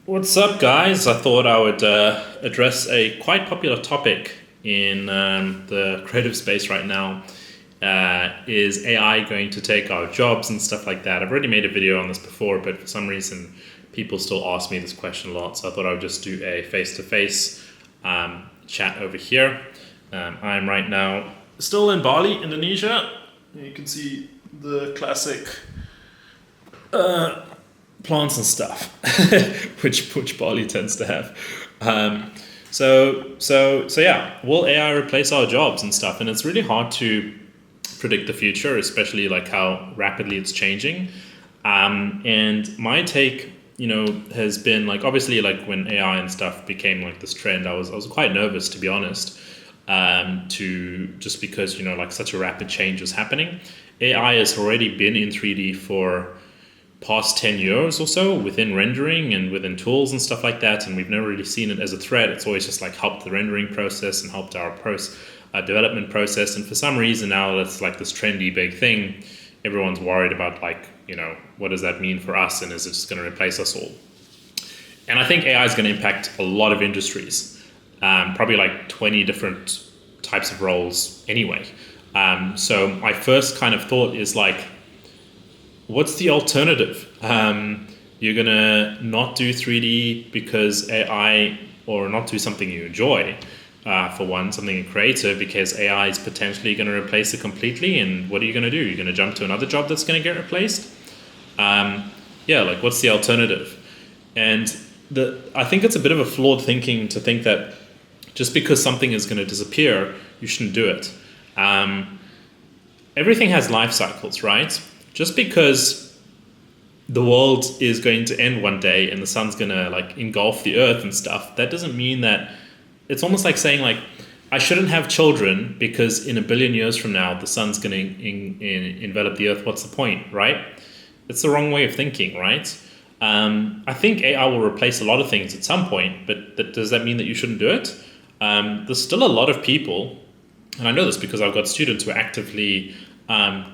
What's up, guys? I thought I would address a quite popular topic in the creative space right now. Is AI going to take our jobs and stuff like that? I've already made a video on this before, but for some reason, people still ask me this question a lot. So I thought I would just do a face-to-face chat over here. I'm right now still in Bali, Indonesia. You can see the classic plants and stuff, which Bali tends to have. So yeah, will AI replace our jobs and stuff? And it's really hard to predict the future, especially like how rapidly it's changing. And my take, has been like obviously like when AI and stuff became like this trend, I was quite nervous, to be honest, to just because like such a rapid change was happening. AI has already been in 3D for past 10 years or so within rendering and within tools and stuff like that, and we've never really seen it as a threat. It's always just like helped the rendering process and helped our development process, and for some reason now it's like this trendy big thing. Everyone's worried about like, what does that mean for us, and is it just going to replace us all? And I think AI is going to impact a lot of industries, probably like 20 different types of roles anyway. So my first kind of thought is like, what's the alternative? You're gonna not do 3D because AI, or not do something you enjoy, for one, something creative, because AI is potentially going to replace it completely. And what are you going to do? You're going to jump to another job that's going to get replaced? Yeah, like what's the alternative? And I think it's a bit of a flawed thinking to think that just because something is going to disappear, you shouldn't do it. Everything has life cycles, right? Just because the world is going to end one day and the sun's going to like engulf the earth and stuff, that doesn't mean that. It's almost like saying like, I shouldn't have children because in a billion years from now the sun's going to envelop the earth. What's the point, right? It's the wrong way of thinking, right? I think AI will replace a lot of things at some point, but does that mean that you shouldn't do it? There's still a lot of people, and I know this because I've got students who are actively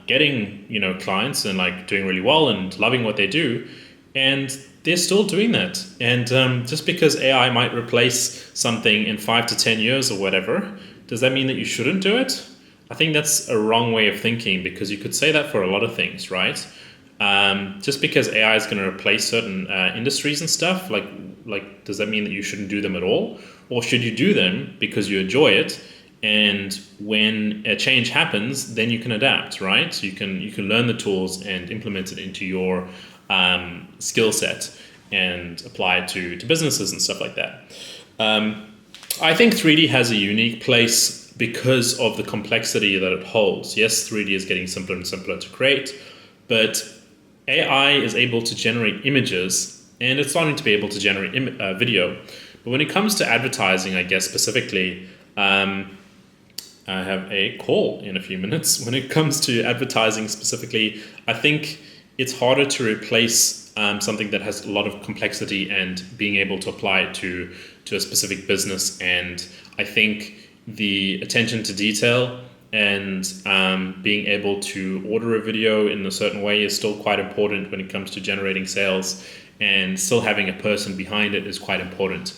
getting clients and like doing really well and loving what they do, and they're still doing that. And just because AI might replace something in 5 to 10 years or whatever, does that mean that you shouldn't do it? I think that's a wrong way of thinking, because you could say that for a lot of things, right? Just because AI is going to replace certain industries and stuff, like does that mean that you shouldn't do them at all, or should you do them because you enjoy it? And when a change happens, then you can adapt, right? So you can learn the tools and implement it into your skill set and apply it to businesses and stuff like that. I think 3D has a unique place because of the complexity that it holds. Yes, 3D is getting simpler and simpler to create, but AI is able to generate images, and it's starting to be able to generate video. But when it comes to advertising, I guess specifically, I have a call in a few minutes. When it comes to advertising specifically, I think it's harder to replace something that has a lot of complexity and being able to apply it to a specific business. And I think the attention to detail and being able to order a video in a certain way is still quite important when it comes to generating sales, and still having a person behind it is quite important.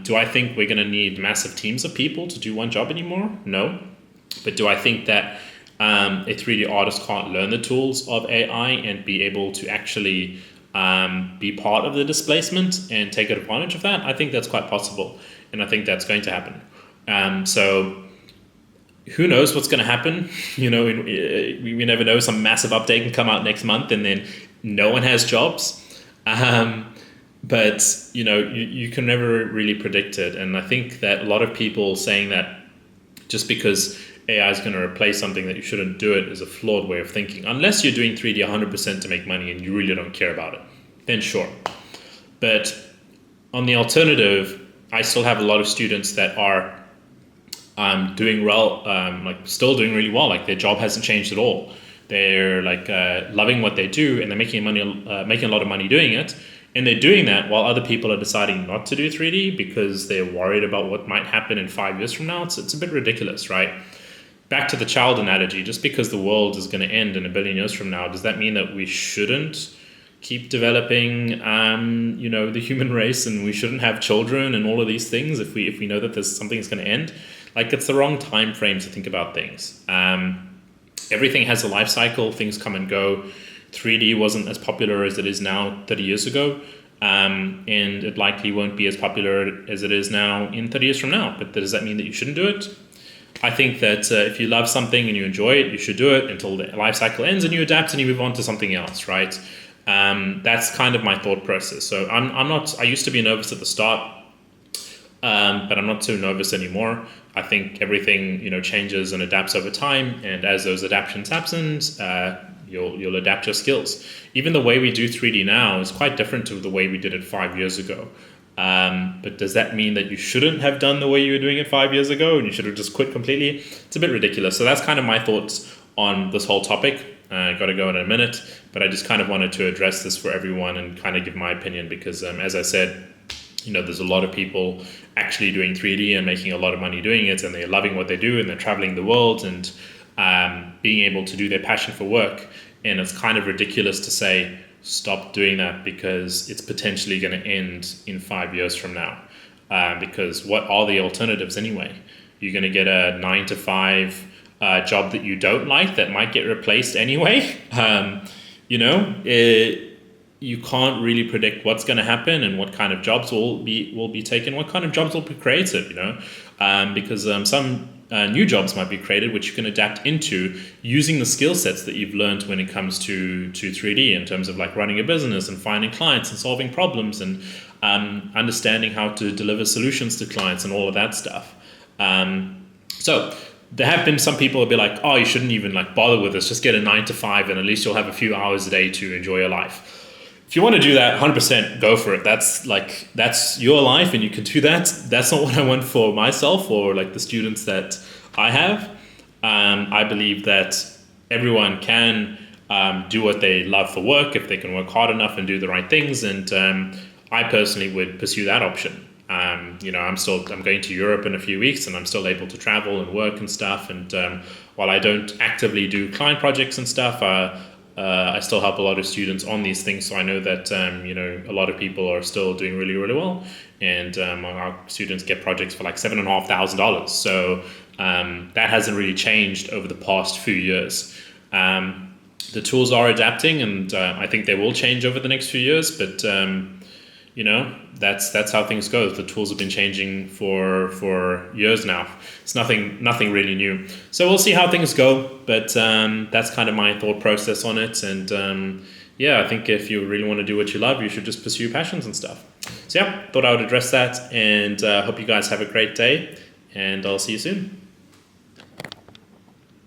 Do I think we're going to need massive teams of people to do one job anymore? No. But do I think that a 3D artist can't learn the tools of AI and be able to actually be part of the displacement and take advantage of that? I think that's quite possible, and I think that's going to happen. So who knows what's going to happen? We never know. Some massive update can come out next month, and then no one has jobs. But you can never really predict it. And I think that a lot of people saying that just because AI is going to replace something that you shouldn't do it is a flawed way of thinking. Unless you're doing 3D 100% to make money and you really don't care about it, then sure. But on the alternative, I still have a lot of students that are doing well, like still doing really well. Like their job hasn't changed at all. They're like loving what they do, and they're making a lot of money doing it. And they're doing that while other people are deciding not to do 3D because they're worried about what might happen in 5 years from now. It's a bit ridiculous, right? Back to the child analogy, just because the world is going to end in a billion years from now, does that mean that we shouldn't keep developing, the human race, and we shouldn't have children and all of these things if we know that there's something that's going to end. Like, it's the wrong time frame to think about things. Everything has a life cycle. Things come and go. 3D wasn't as popular as it is now 30 years ago. And it likely won't be as popular as it is now in 30 years from now. But does that mean that you shouldn't do it? I think that if you love something and you enjoy it, you should do it until the life cycle ends and you adapt and you move on to something else, right? That's kind of my thought process. So I used to be nervous at the start, but I'm not too nervous anymore. I think everything, changes and adapts over time. And as those adaptations happen, you'll adapt your skills. Even the way we do 3D now is quite different to the way we did it 5 years ago. But does that mean that you shouldn't have done the way you were doing it 5 years ago and you should have just quit completely? It's a bit ridiculous. So that's kind of my thoughts on this whole topic. Got to go in a minute, but I just kind of wanted to address this for everyone and kind of give my opinion because, as I said, there's a lot of people actually doing 3D and making a lot of money doing it, and they're loving what they do and they're traveling the world and being able to do their passion for work. And it's kind of ridiculous to say, stop doing that because it's potentially going to end in 5 years from now. Because what are the alternatives anyway? You're going to get a 9 to 5 job that you don't like that might get replaced anyway. You can't really predict what's going to happen and what kind of jobs will be taken, what kind of jobs will be created, because some new jobs might be created which you can adapt into using the skill sets that you've learned when it comes to 3D in terms of like running a business and finding clients and solving problems and understanding how to deliver solutions to clients and all of that stuff. So there have been some people who'll be like, oh, you shouldn't even bother with this, just get a 9 to 5 and at least you'll have a few hours a day to enjoy your life. If you want to do that, 100% go for it. That's your life and you can do that. That's not what I want for myself or the students that I have. I believe that everyone can do what they love for work if they can work hard enough and do the right things. And I personally would pursue that option. I'm going to Europe in a few weeks and I'm still able to travel and work and stuff. And while I don't actively do client projects and stuff, I still help a lot of students on these things, so I know that a lot of people are still doing really, really well, and our students get projects for $7,500. So that hasn't really changed over the past few years. The tools are adapting, and I think they will change over the next few years. But that's how things go. The tools have been changing for years now. It's nothing really new. So we'll see how things go. But that's kind of my thought process on it. And I think if you really want to do what you love, you should just pursue passions and stuff. So thought I would address that. And hope you guys have a great day. And I'll see you soon.